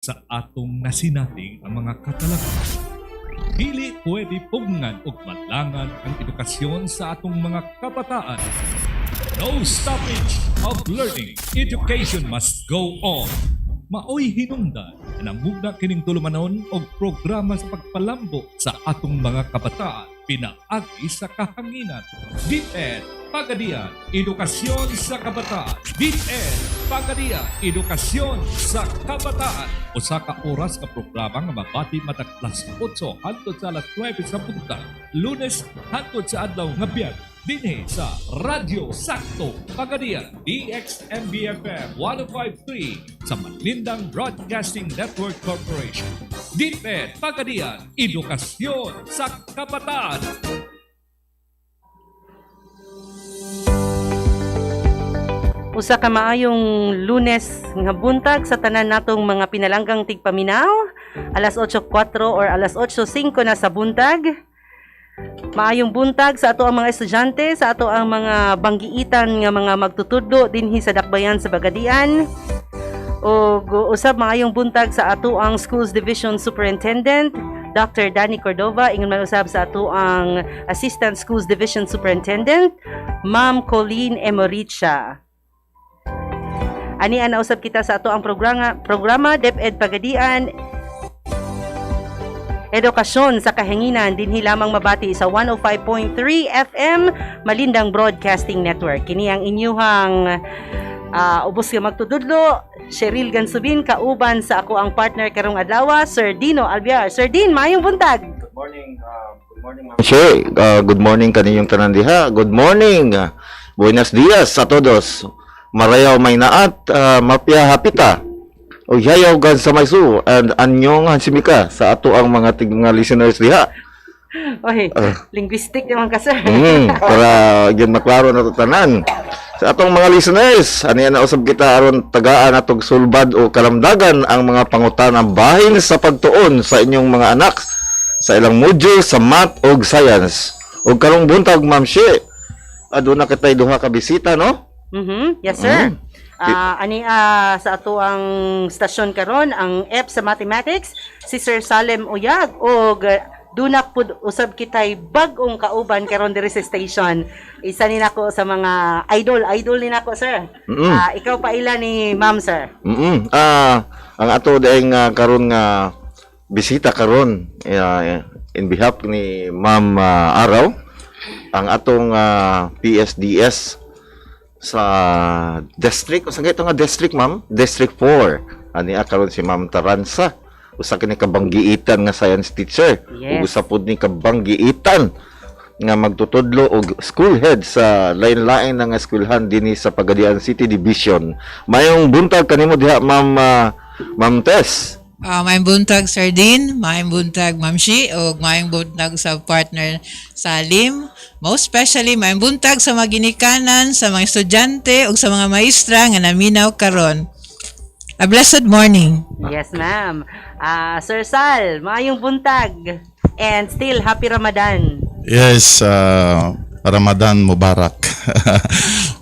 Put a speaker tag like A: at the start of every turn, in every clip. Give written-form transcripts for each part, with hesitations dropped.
A: sa atong nasinating ang mga katalagman. Dili pwede pugnan o malangan ang edukasyon sa atong mga kabataan. No stoppage of learning. Education must go on. Maoy hinungdan na namugna kining tulumanon og programa sa pagpalambo sa atong mga kabataan pinaagi sa kahanginan. DepED, PAGADIAN, Edukasyon sa Kabataan. DepED, PAGADIAN, Edukasyon sa Kabataan. Usa ka oras ka programa nga mabati matag alas 8 hangtod sa alas 9 sa buntag. Lunes hangtod sa adlaw nga Biyernes. Dinhi sa Radyo Sakto PAGADIAN DXMB FM 105.3 sa Malindang Broadcasting Network Corporation. DepED, PAGADIAN, Edukasyon sa Kabataan.
B: Usa ka maayong Lunes nga buntag sa tanan natong mga pinalanggang tigpaminaw. Alas 8:04 or alas 8:05 na sa buntag. Maayong buntag sa ato ang mga estudyante, sa ato ang mga banggiitan nga mga magtutudlo dinhi sa dakbayan sa Pagadian. O usab maayong buntag sa ato ang Schools Division Superintendent Dr. Danny Cordova, ingon man usab sa ato ang Assistant Schools Division Superintendent Ma'am Colleen Emoricha. Ani ana usab kita sa ato ang programa DepED Pagadian Edukasyon sa Kahanginan dinhi lamang mabati sa 105.3 FM Malindang Broadcasting Network. Kini ang inyuhang ubos nga magtududlo, Cheryl Gansubin, kauban sa ako ang partner karong adlaw, Sir Dino Albiar. Sir Din, maayong buntag.
C: Good morning, Ma'am Che. Good morning kaninyong tanan diha. Good morning. Buenos dias sa todos. Marayaw may naat, mapya hapita. O yayaw gan sa maysu and anyong hansimika sa ato ang mga listeners diha.
B: Oy, linguistic naman ka, sir.
C: Para gyud maklaro na to tanan. Sa atong mga listeners, ani na usab kita aron tagaan atong sulbad o kalamdagan ang mga pangutanang bahin sa pagtuon sa inyong mga anak sa ilang module sa math ug science. Ug karong buntag, Ma'am She, aduna kitay duha ka bisita, no?
B: Yes, sir. Sa ato ang stasyon karon ang F sa Mathematics, si Sir Salem Uyag og dunak pud usab kitay bag-ong kauban karon diri sa station. Isa ni nako sa mga idol ni nako, sir. Ikaw pa ila ni Ma'am, sir.
C: Ang ato daing karon nga bisita karon in behalf ni Ma'am Araw, ang atong PSDS sa district, o sa ito nga district, Ma'am, District 4. Ani karon si Ma'am Taransa, usa kini kabanggiitan nga science teacher.
B: Yes.
C: Ug usa pud ni kabanggiitan nga magtutudlo og school head sa lain-lain nga eskwelahan dinhi sa Pagadian City Division. Mayong buntag kanimo diha, Ma'am Tess.
D: Mayong buntag, Sir Dean, mayong buntag, Ma'am Shi, o mayong buntag sa partner Salim. Most especially, mayong buntag sa mga ginikanan, sa mga estudyante, o sa mga maestra nga naminaw karon. A blessed morning.
B: Yes, ma'am. Sir Sal, mayong buntag. And still, happy Ramadan.
E: Yes, Ramadan Mubarak.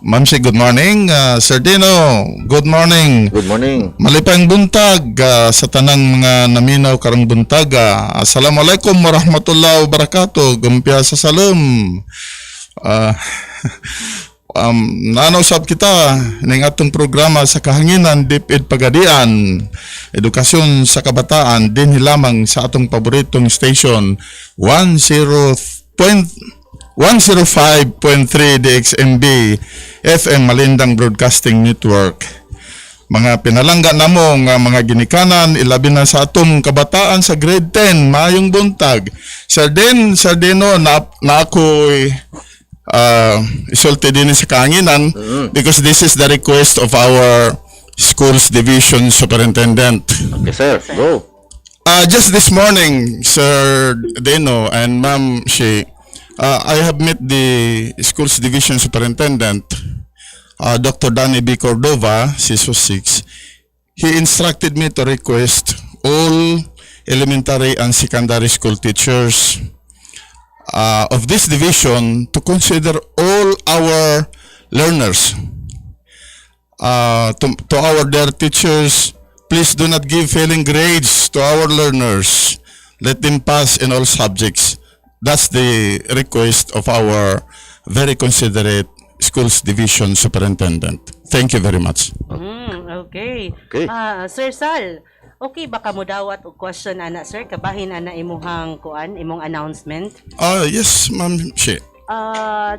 E: Ma'am Shi, good morning. Sir Dino, good morning.
C: Good morning.
E: Malipayang buntag sa tanang mga naminaw karong buntag. Assalamualaikum warahmatullahi wabarakatuh. Gumpya sa salam. Nanausap kita ng atong programa sa kahanginan DepED Pagadian Edukasyon sa Kabataan din lamang sa atong paboritong station 105.3 DXMB FM Malindang Broadcasting Network. Mga pinalangga namo nga mga ginikanan, ilabi na sa atong kabataan sa grade 10, mayong buntag. Sir Dino, na ako isulti din sa kahanginan because this is the request of our Schools Division Superintendent.
C: Okay, sir. Go.
E: Just this morning, Sir Dino and Ma'am Shi, I have met the Schools Division Superintendent, Dr. Danny B. Cordova, CISO 6. He instructed me to request all elementary and secondary school teachers of this division to consider all our learners, to our dear teachers please do not give failing grades to our learners. Let them pass in all subjects. That's the request of our very considerate schools division superintendent. Thank you very much.
B: Okay.
C: Okay.
B: Sir Sal, okay baka mo dawat og question ana sir kabahin ana imong kuan imong announcement.
E: Yes, Ma'am Shi.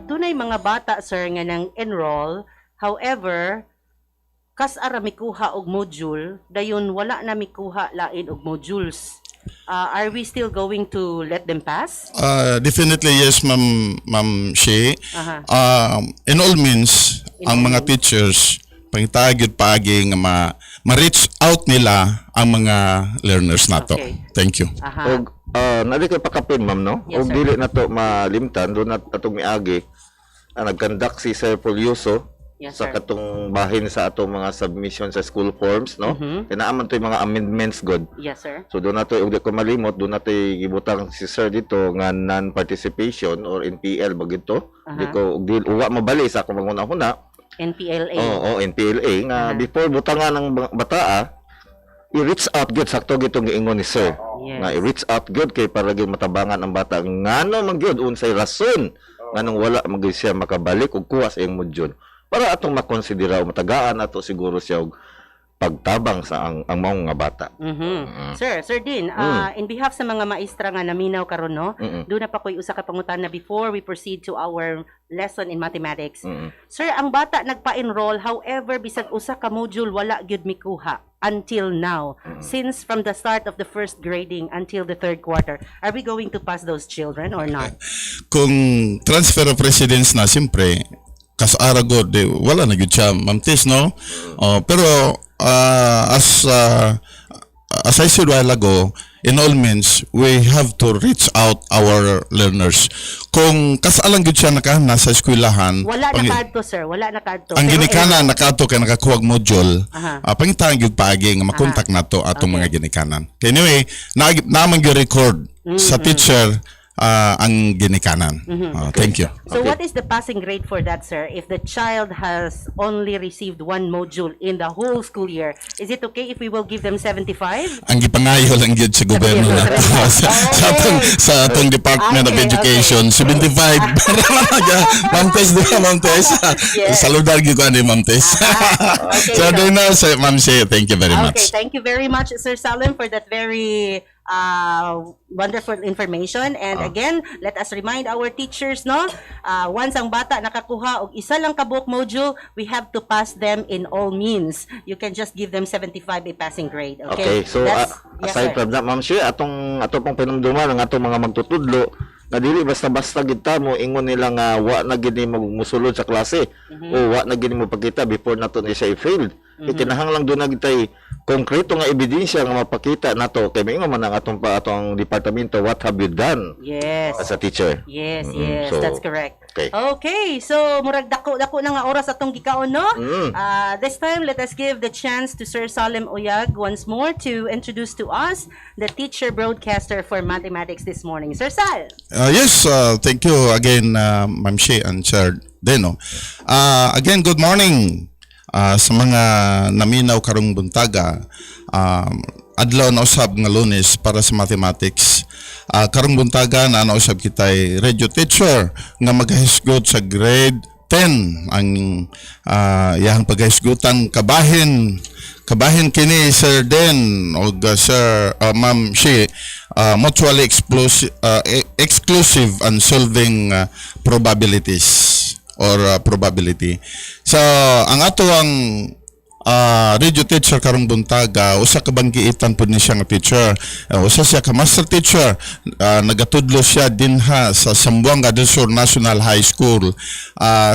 B: Dunay mga bata sir nga nang enroll, however kas ara mikuha og module dayon wala na mikuha lain og modules. Are we still going to let them pass?
E: Definitely yes, Ma'am Shi. In all means, ang mga teachers pangitagid paagi nga ma-reach out nila ang mga learners nato.
B: Okay.
E: Thank you.
C: Og nadi kay pakapin ma'am no.
B: Yes,
C: Og
B: sir.
C: dili na to malimtan do na atong miagi. Nagkandak si Sir Pulyoso
B: Yes,
C: sa
B: sir.
C: katong bahin sa atong mga submission sa school forms no. Tinaaman to yung mga amendments god.
B: Yes sir.
C: So doon nato ug di ko malimot doon nato gibutang si sir dito nga non-participation or NPL bagito. Di ko ug di uwa mabali sa akong manguna-una.
B: NPLA.
C: Oo, NPLA nga before butangan ng bataa i-reach out gyud sakto gitong giingon ni sir.
B: Yes.
C: Nga i-reach out gyud kay para gyud matabangan ang bata ngano man gyud unsay rason nganong wala magyud siya makabalik og kuha sa iyang module. Para atong makonsidera o matagaan nato siguro siya og pagtabang sa ang mga bata.
B: Sir Dean, in behalf sa mga maestra nga naminaw karon no, doon na pa ko'y usa ka pangutana before we proceed to our lesson in mathematics. Sir, ang bata nagpa-enroll, however, bisag usa ka module wala gyud mikuha until now. Since from the start of the first grading until the third quarter, are we going to pass those children or not?
E: Kung transfer of residence na, siyempre, kasara god, wala na gyud siya, Ma'am Tis, no? Pero, as I said a while ago, in all means, we have to reach out our learners. Kung kasalang gyud siya nasa eskwelahan,
B: Wala na kadto, sir. Wala na kadto.
E: ang
B: Pero
E: ginikanan nakato kay nakakuha og module,
B: Aha.
E: pangitaan gyud paagi nga makontak nato atong mga ginikanan. Anyway, naman gyud record sa teacher ang ginikanan. Thank you.
B: So what is the passing grade for that, sir? If the child has only received one module in the whole school year, is it okay if we will give them 75?
E: Ang gipangayo lang gyud sa gobyerno nato sa atong Department of
B: Okay,
E: Education 75. Ma'am Tess, di ba, Ma'am Tess?
B: Yes.
E: Saludar gyud ko ani Ma'am Tess.
B: Okay,
E: So
B: so-
E: doon na sa Ma'am Shea, thank you very
B: Okay,
E: much.
B: thank you very much, Sir Salim, for that very wonderful information. And again, let us remind our teachers, no? Once ang bata nakakuha og isa lang ka book module, we have to pass them in all means. You can just give them 75 a passing grade.
C: Okay,
B: Okay,
C: so
B: That's- yes,
C: aside
B: sir.
C: from that, Ma'am Shea, ato pong pinumduman ang atong mga magtutudlo na dili basta-basta gid ta mo ingon nila nga wa na gid mo musulod sa klase o wa na gid mo pagkita before nato ni siya i-failed. Ikinahanglang doon na gid tay konkreto nga ebidensya nga mapakita nato kay maingon man ang atong departamento what have you done
B: Yes.
C: as a teacher.
B: Yes, yes,
C: So,
B: that's correct.
C: okay.
B: Okay, so murag dako na nga oras atong gikaon, no? This time, let us give the chance to Sir Salim Oyag once more to introduce to us the teacher broadcaster for mathematics this morning. Sir Sal.
E: Yes, thank you again, Ma'am Shea and Sir Deno. Again, good morning sa mga naminaw karong buntaga. Adlaw na usab nga Lunes para sa mathematics. Karong buntaga na nausab kitay radio teacher nga maghisgot sa grade 10 ang iyang paghisgutan kabahin kini Sir Den o Sir Ma'am Shea, mutually exclusive and solving probabilities or probability. So ang ato ang radio teacher karong buntaga, usa ka banggiitan pud ni siya nga teacher. Usa siya ka master teacher. Nagatudlo siya dinha sa Zamboanga del Sur National High School.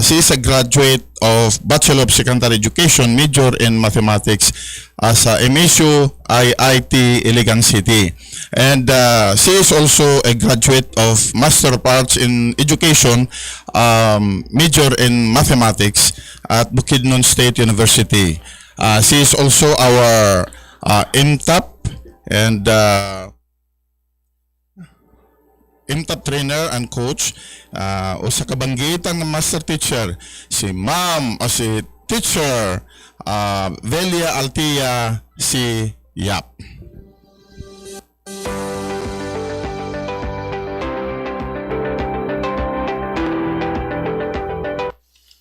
E: She is a graduate of Bachelor of Secondary Education, major in mathematics sa MSU IIT Iligan City. And she is also a graduate of Master of Arts in Education, major in mathematics at Bukidnon State University. She is also our MTAP and MTAP trainer and coach. Usa ka banggitan nga master teacher si Ma'am si teacher, Velia Altia C. Yap.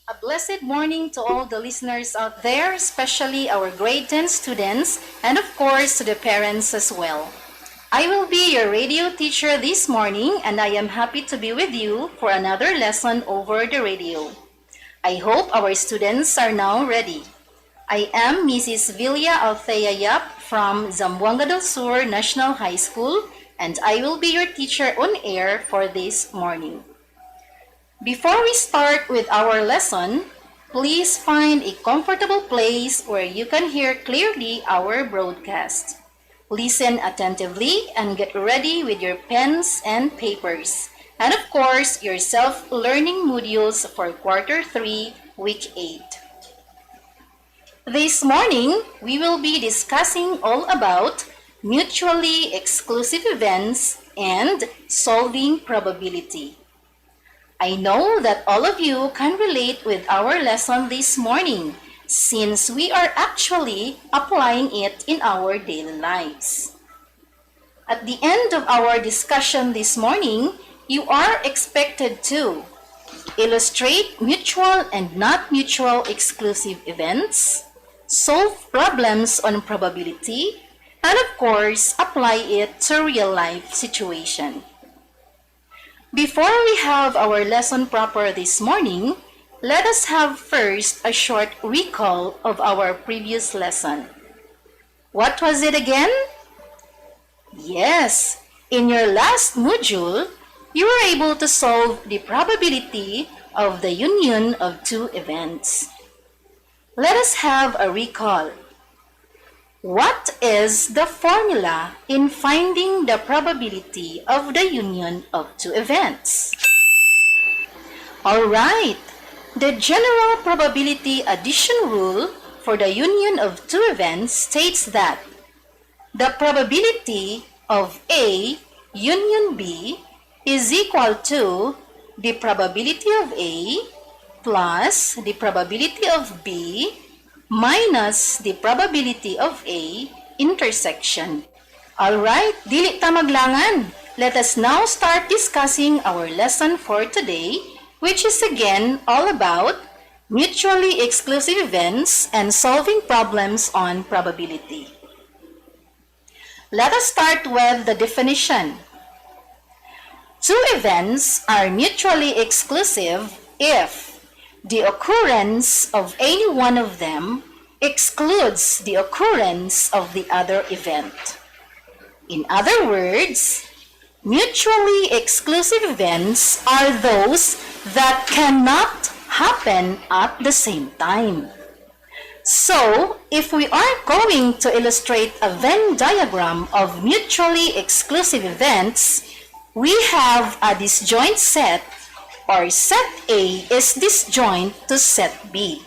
F: A blessed morning to all the listeners out there, especially our grade 10 students, and of course to the parents as well. I will be your radio teacher this morning, and I am happy to be with you for another lesson over the radio. I hope our students are now ready. I am Mrs. Villa Althea Yap from Zamboanga del Sur National High School, and I will be your teacher on air for this morning. Before we start with our lesson, please find a comfortable place where you can hear clearly our broadcast. Listen attentively and get ready with your pens and papers. And of course, your self-learning modules for Quarter 3, Week 8. This morning, we will be discussing all about mutually exclusive events and solving probability. I know that all of you can relate with our lesson this morning since we are actually applying it in our daily lives. At the end of our discussion this morning, you are expected to illustrate mutual and not mutual exclusive events, solve problems on probability, and of course, apply it to real-life situation. Before we have our lesson proper this morning, let us have first a short recall of our previous lesson. What was it again? Yes, in your last module, you were able to solve the probability of the union of two events. Let us have a recall. What is the formula in finding the probability of the union of two events? Alright, the general probability addition rule for the union of two events states that the probability of A union B is equal to the probability of A plus the probability of B minus the probability of A intersection. Alright, dili ta maglangan. Let us now start discussing our lesson for today, which is again all about mutually exclusive events and solving problems on probability. Let us start with the definition. Two events are mutually exclusive if the occurrence of any one of them excludes the occurrence of the other event. In other words, mutually exclusive events are those that cannot happen at the same time. So, if we are going to illustrate a Venn diagram of mutually exclusive events, we have a disjoint set, or set A is disjoint to set B,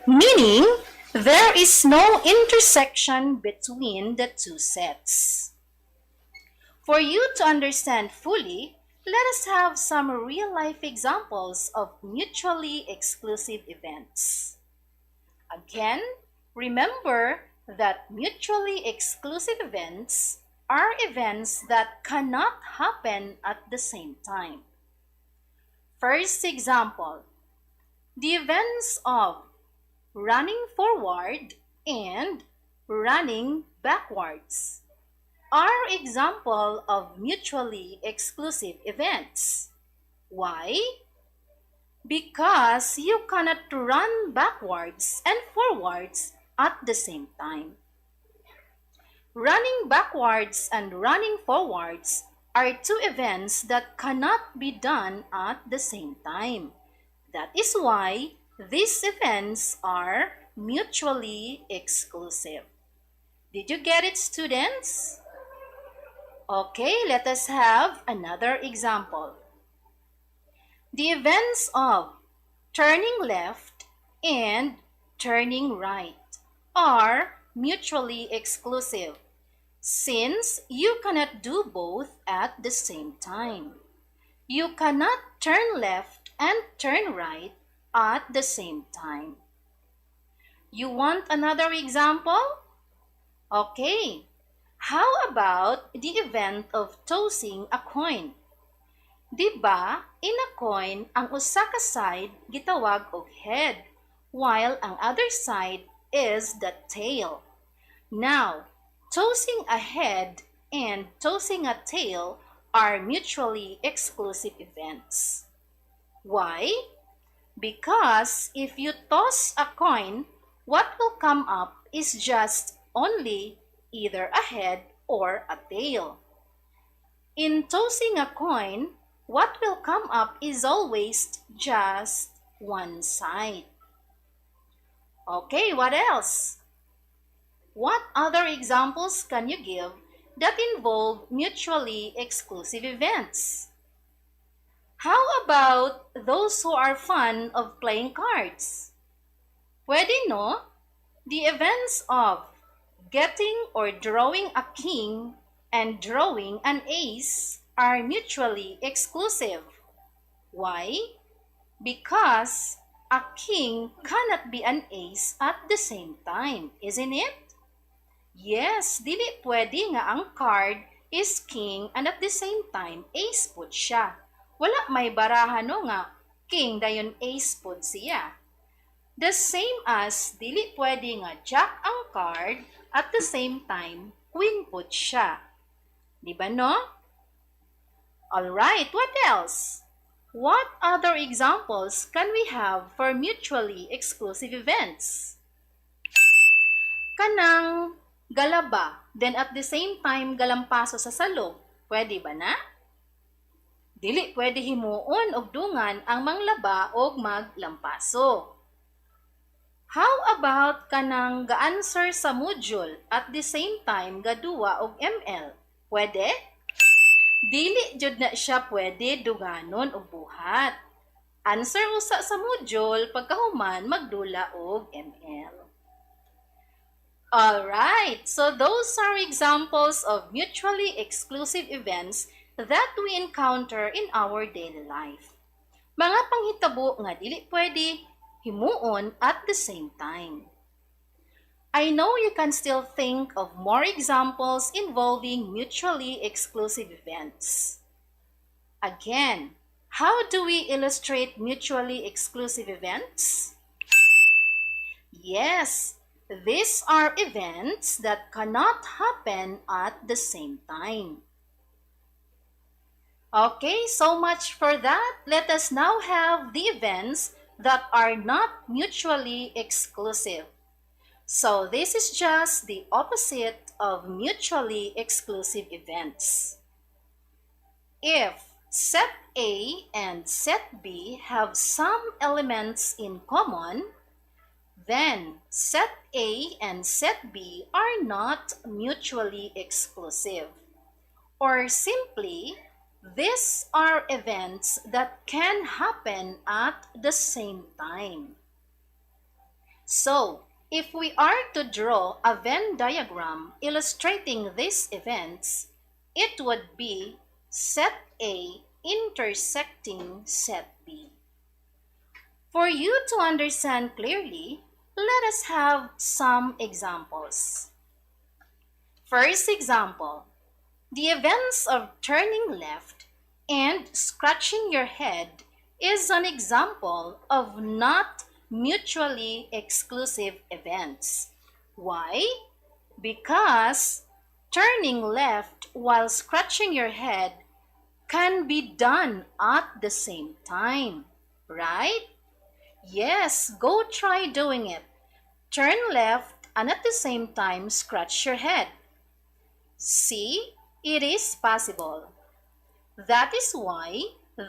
F: meaning there is no intersection between the two sets. For you to understand fully, let us have some real-life examples of mutually exclusive events. Again, remember that mutually exclusive events are events that cannot happen at the same time. First example, the events of running forward and running backwards are example of mutually exclusive events. Why? Because you cannot run backwards and forwards at the same time. Running backwards and running forwards are two events that cannot be done at the same time. That is why these events are mutually exclusive. Did you get it, students? Okay, let us have another example. The events of turning left and turning right are mutually exclusive, since you cannot do both at the same time. You cannot turn left and turn right at the same time. You want another example? Okay. How about the event of tossing a coin? Diba, in a coin, ang usa ka side gitawag og head, while ang other side is the tail. Now, tossing a head and tossing a tail are mutually exclusive events. Why? Because if you toss a coin, what will come up is just only either a head or a tail. In tossing a coin, what will come up is always just one side. Okay, what else? What other examples can you give that involve mutually exclusive events? How about those who are fond of playing cards? Pwede no? The events of getting or drawing a king and drawing an ace are mutually exclusive. Why? Because a king cannot be an ace at the same time, isn't it? Yes, dili pwede nga ang card is king and at the same time ace pud siya. Wala may barahan no nga king dayon ace pud siya. The same as dili pwede nga jack ang card at the same time queen pud siya. Di ba no? Alright, what else? What other examples can we have for mutually exclusive events? Kanang galaba, then at the same time galampaso sa salog. Pwede ba na? Dili pwede himuon og dungan ang manglaba og maglampaso. How about kanang ga-answer sa module at the same time gaduwa og ML? Pwede? Dili jud na siya pwede duganon og buhat. Answer usa sa module pagkahuman magdula og ML. Alright, so those are examples of mutually exclusive events that we encounter in our daily life. Mga panghitabo nga dili pwede himuon at the same time. I know you can still think of more examples involving mutually exclusive events. Again, how do we illustrate mutually exclusive events? Yes, these are events that cannot happen at the same time. Okay, so much for that. Let us now have the events that are not mutually exclusive. So this is just the opposite of mutually exclusive events. If set A and set B have some elements in common, then set A and set B are not mutually exclusive. Or simply, these are events that can happen at the same time. So, if we are to draw a Venn diagram illustrating these events, it would be set A intersecting set B. For you to understand clearly, let us have some examples. First example, the events of turning left and scratching your head is an example of not mutually exclusive events. Why? Because turning left while scratching your head can be done at the same time, right? Yes, go try doing it. Turn left and at the same time scratch your head. See? It is possible. That is why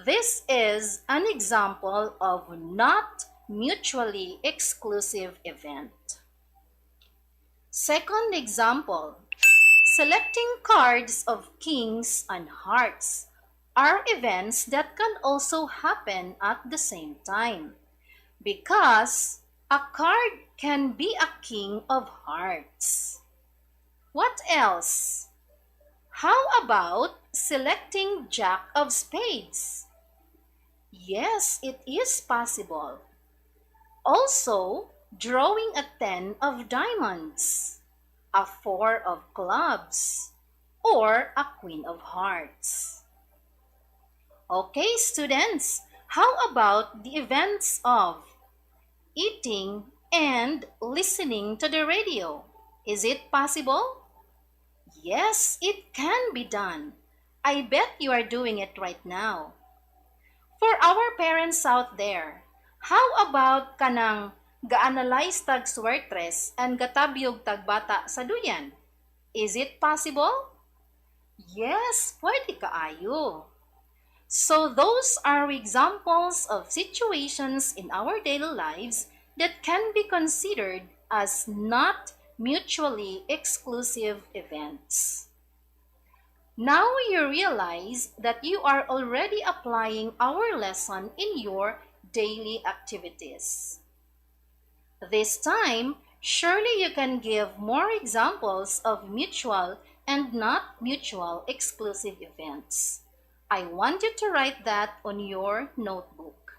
F: this is an example of not mutually exclusive event. Second example, selecting cards of kings and hearts are events that can also happen at the same time because a card can be a king of hearts. What else? How about selecting Jack of Spades? Yes, it is possible. Also, drawing a 10 of diamonds, a 4 of clubs, or a queen of hearts. Okay, students, how about the events of eating and listening to the radio? Is it possible? Yes, it can be done. I bet you are doing it right now. For our parents out there, how about kanang ga-analyze tag swertres and gatabyog tag bata sa duyan? Is it possible? Yes, pwede kaayo. So those are examples of situations in our daily lives that can be considered as not mutually exclusive events. Now you realize that you are already applying our lesson in your daily activities. This time, surely you can give more examples of mutual and not mutual exclusive events. I want you to write that on your notebook.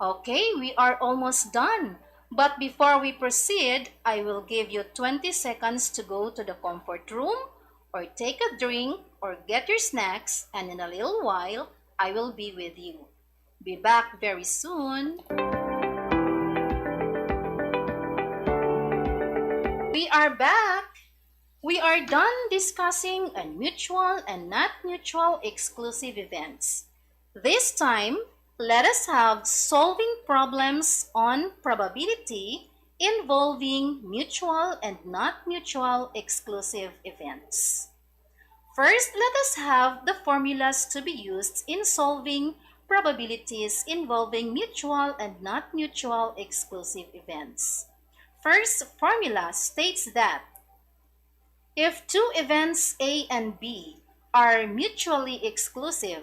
F: Okay, we are almost done. But before we proceed, I will give you 20 seconds to go to the comfort room or take a drink or get your snacks, and in a little while, I will be with you. Be back very soon. We are back. We are done discussing on mutual and not mutual exclusive events. This time, let us have solving problems on probability involving mutual and not mutual exclusive events. First, let us have the formulas to be used in solving probabilities involving mutual and not mutual exclusive events. First formula states that if two events A and B are mutually exclusive,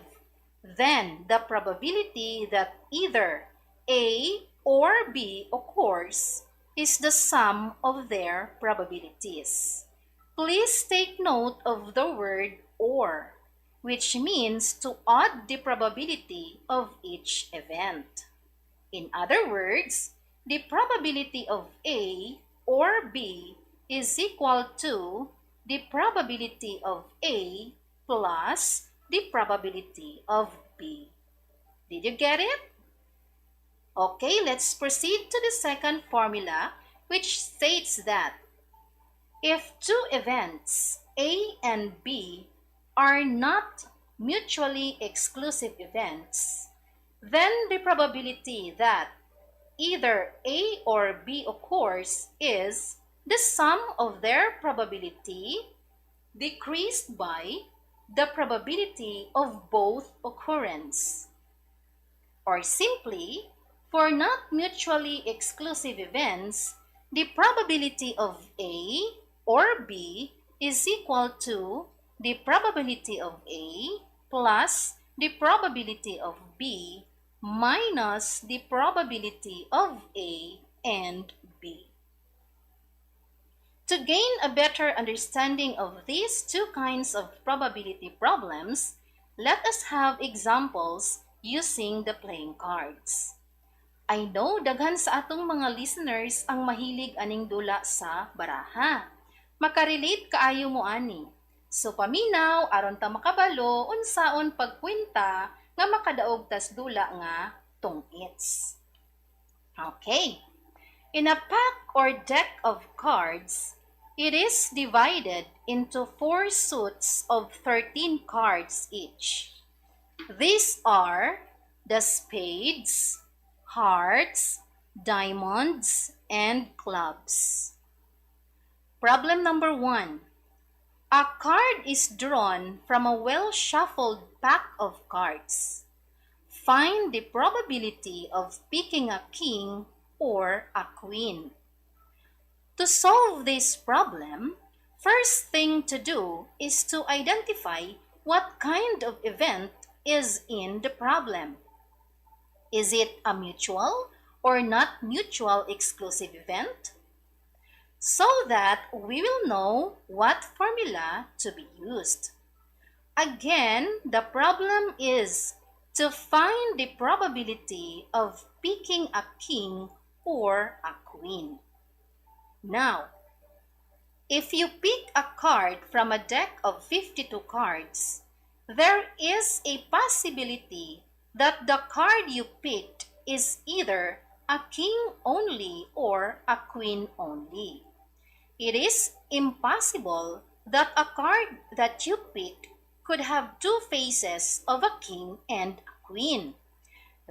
F: then the probability that either A or B occurs is the sum of their probabilities. Please take note of the word or, which means to add the probability of each event. In other words, the probability of A or B is equal to the probability of A plus the probability of B. Did you get it? Okay, let's proceed to the second formula, which states that if two events, A and B, are not mutually exclusive events, then the probability that either A or B occurs is the sum of their probability decreased by the probability of both occurrence. Or simply, for not mutually exclusive events, the probability of A or B is equal to the probability of A plus the probability of B minus the probability of A and B. To gain a better understanding of these two kinds of probability problems, let us have examples using the playing cards. I know daghan sa atong mga listeners ang mahilig aning dula sa baraha. Makarelate kaayo mo ani. So paminaw aron ta makabalo unsaon pagkwenta nga makadaog tas dula nga tungits. Okay. In a pack or deck of cards, it is divided into 4 suits of 13 cards each. These are the spades, hearts, diamonds, and clubs. Problem number 1. A card is drawn from a well-shuffled pack of cards. Find the probability of picking a king or a queen. To solve this problem, first thing to do is to identify what kind of event is in the problem. Is it a mutual or not mutual exclusive event? So that we will know what formula to be used. Again, the problem is to find the probability of picking a king or a queen. Now, if you pick a card from a deck of 52 cards, there is a possibility that the card you picked is either a king only or a queen only. It is impossible that a card that you picked could have two faces of a king and a queen.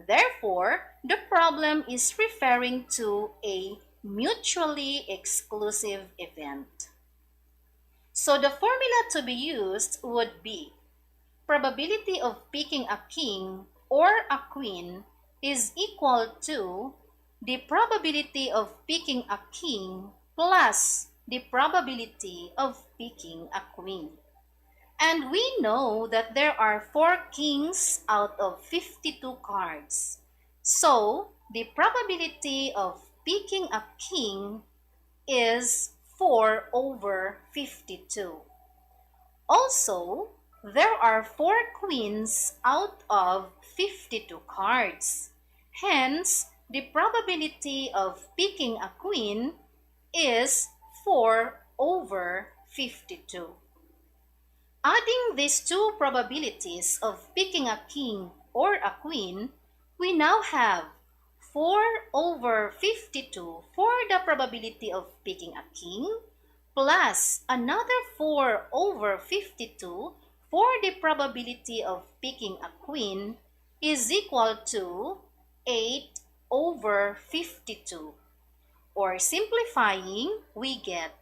F: Therefore, the problem is referring to a mutually exclusive event. So the formula to be used would be probability of picking a king or a queen is equal to the probability of picking a king plus the probability of picking a queen. And we know that there are 4 kings out of 52 cards. So, the probability of picking a king is 4 over 52. Also, there are 4 queens out of 52 cards. Hence, the probability of picking a queen is 4 over 52. Adding these two probabilities of picking a king or a queen, we now have 4 over 52 for the probability of picking a king, plus another 4 over 52 for the probability of picking a queen is equal to 8 over 52. Or simplifying, we get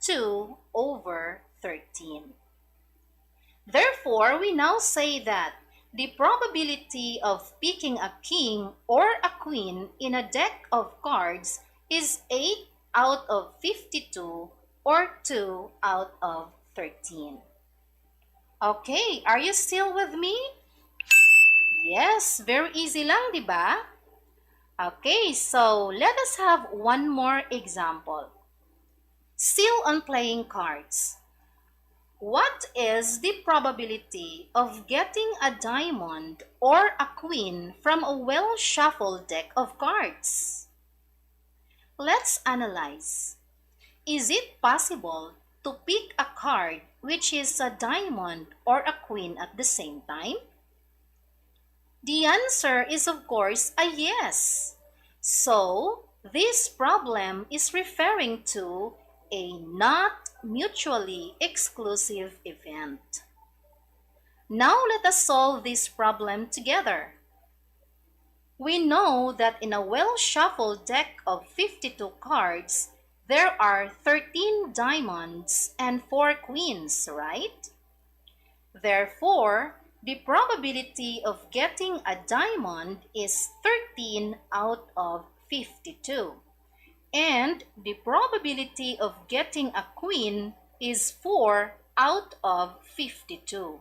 F: 2 over 13. Therefore, we now say that the probability of picking a king or a queen in a deck of cards is 8 out of 52 or 2 out of 13. Okay, are you still with me? Yes, very easy lang, di ba? Okay, so let us have one more example. Still on playing cards. What is the probability of getting a diamond or a queen from a well-shuffled deck of cards? Let's analyze. Is it possible to pick a card which is a diamond or a queen at the same time? The answer is of course a yes. So, this problem is referring to a not mutually exclusive event. Now let us solve this problem together. We know that in a well-shuffled deck of 52 cards, there are 13 diamonds and 4 queens, right? Therefore, the probability of getting a diamond is 13 out of 52. And the probability of getting a queen is 4 out of 52.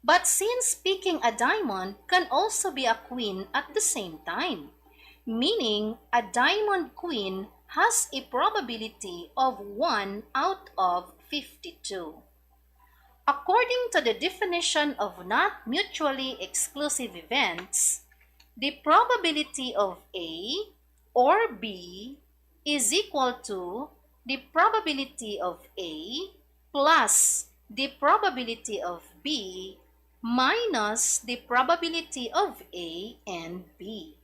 F: But since picking a diamond can also be a queen at the same time, meaning a diamond queen has a probability of 1 out of 52. According to the definition of not mutually exclusive events, the probability of A or B is equal to the probability of A plus the probability of B minus the probability of A and B.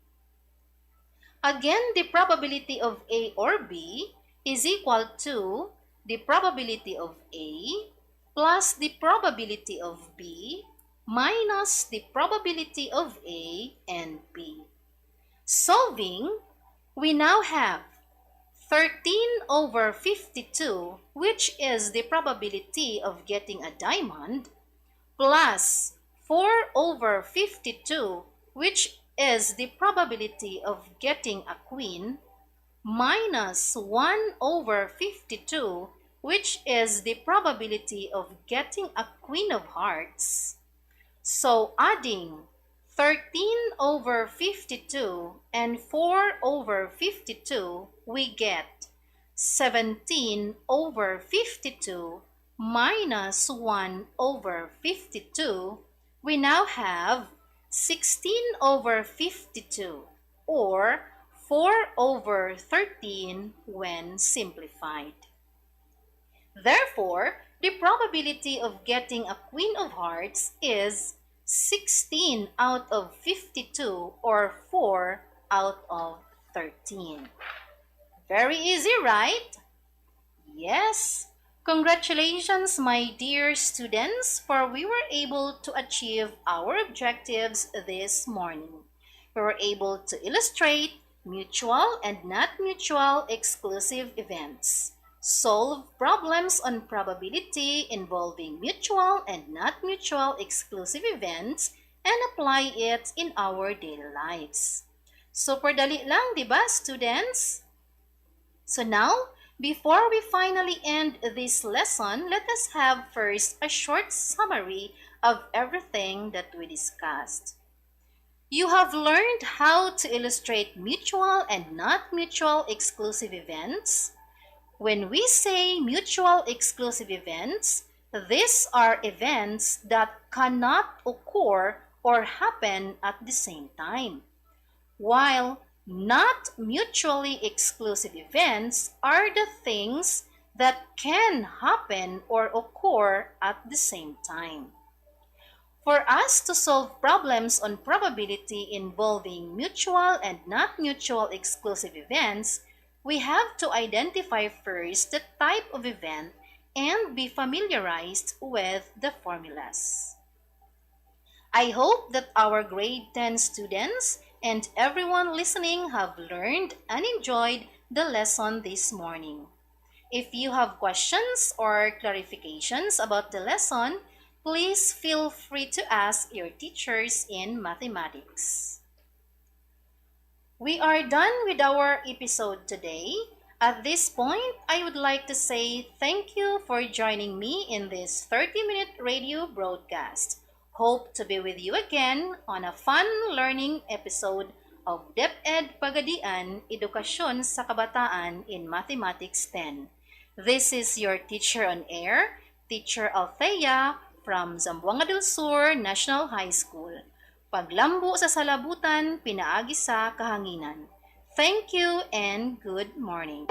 F: Again, the probability of A or B is equal to the probability of A plus the probability of B minus the probability of A and B. Solving, we now have 13 over 52, which is the probability of getting a diamond, plus 4 over 52, which is the probability of getting a queen, minus 1 over 52, which is the probability of getting a queen of hearts. So adding 13 over 52 and 4 over 52, we get 17 over 52 minus 1 over 52. We now have 16 over 52 or 4/13 when simplified. Therefore, the probability of getting a Queen of Hearts is 16 out of 52 or 4 out of 13. Very easy, right? Yes. Congratulations, my dear students, for we were able to achieve our objectives this morning. We were able to illustrate mutual and not mutual exclusive events, solve problems on probability involving mutual and not mutual exclusive events, and apply it in our daily lives. Super dali lang, di ba, students? So now, before we finally end this lesson, let us have first a short summary of everything that we discussed. You have learned how to illustrate mutual and not mutual exclusive events. When we say mutual exclusive events, these are events that cannot occur or happen at the same time, while not mutually exclusive events are the things that can happen or occur at the same time. For us to solve problems on probability involving mutual and not mutual exclusive events, we have to identify first the type of event and be familiarized with the formulas. I hope that our grade 10 students and everyone listening have learned and enjoyed the lesson this morning. If you have questions or clarifications about the lesson, please feel free to ask your teachers in mathematics. We are done with our episode today. At this point, I would like to say thank you for joining me in this 30-minute radio broadcast. Hope to be with you again on a fun learning episode of DepED PAGADIAN, Edukasyon sa Kabataan in Mathematics 10. This is your teacher on air, Teacher Althea from Zamboanga del Sur National High School. Paglambo sa salabutan, pinaagi sa kahanginan. Thank you and good morning.